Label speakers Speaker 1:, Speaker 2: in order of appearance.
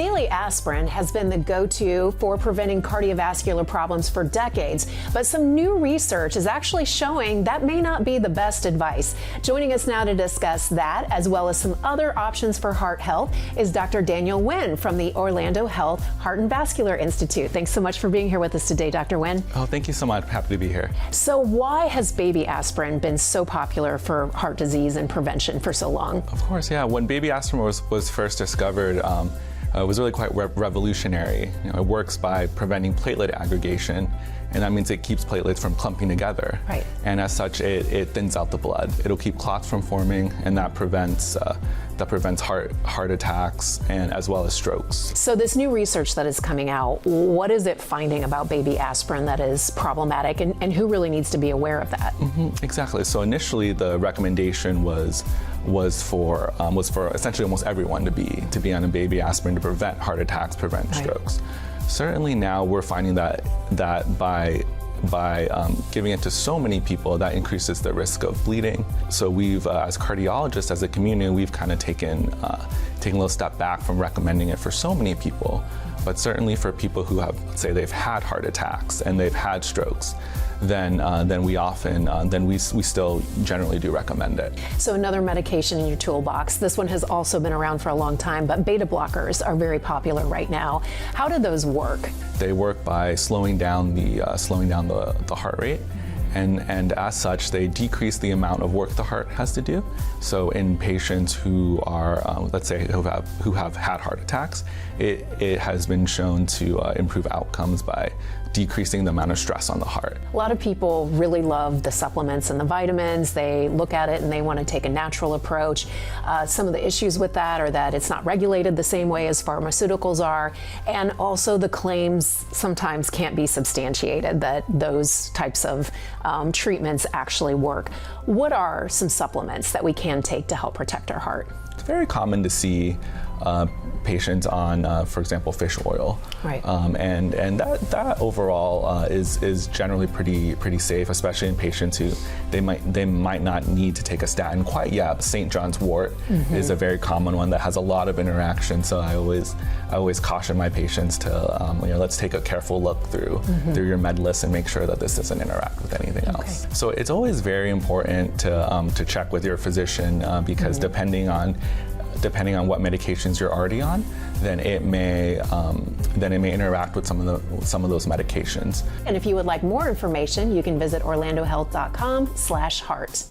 Speaker 1: Daily aspirin has been the go-to for preventing cardiovascular problems for decades, but some new research is actually showing that may not be the best advice. Joining us now to discuss that, as well as some other options for heart health, is Dr. Nguyen from the Orlando Health Heart and Vascular Institute. Thanks so much for being here with us today, Dr. Nguyen.
Speaker 2: Oh, thank you so much. Happy to be here.
Speaker 1: So why has baby aspirin been so popular for heart disease and prevention for so long?
Speaker 2: Of course, yeah. When baby aspirin was first discovered, it was really quite revolutionary. It works by preventing platelet aggregation, and that means it keeps platelets from clumping together.
Speaker 1: Right.
Speaker 2: And as such, it thins out the blood. It'll keep clots from forming, and that prevents heart attacks and as well as strokes.
Speaker 1: So this new research that is coming out, what is it finding about baby aspirin that is problematic, and who really needs to be aware of that?
Speaker 2: Exactly. So initially, the recommendation was for essentially almost everyone to be on a baby aspirin to prevent heart attacks, prevent strokes. Certainly now we're finding that by giving it to so many people, that increases the risk of bleeding. So we've, as cardiologists, as a community, we've kind of taken a little step back from recommending it for so many people. But certainly for people who have, let's say, they've had heart attacks and they've had strokes, then we still generally do recommend it.
Speaker 1: So another medication in your toolbox. This one has also been around for a long time, but beta blockers are very popular right now. How do those work?
Speaker 2: They work by slowing down the heart rate. And as such, they decrease the amount of work the heart has to do. So in patients who are, let's say, who have had heart attacks, it has been shown to improve outcomes by decreasing the amount of stress on the heart.
Speaker 1: A lot of people really love the supplements and the vitamins. They look at it and they want to take a natural approach. Some of the issues with that are that it's not regulated the same way as pharmaceuticals are, and also the claims sometimes can't be substantiated that those types of treatments actually work. What are some supplements that we can take to help protect our heart?
Speaker 2: It's very common to see patients on, for example, fish oil,
Speaker 1: right?
Speaker 2: And that overall is generally pretty safe, especially in patients who they might not need to take a statin quite yet. St. John's wort is a very common one that has a lot of interaction. So I always caution my patients to let's take a careful look through your med list and make sure that this doesn't interact with anything else. So it's always very important to check with your physician because depending on what medications you're already on, then it may interact with some of those medications.
Speaker 1: And if you would like more information, you can visit orlandohealth.com/heart.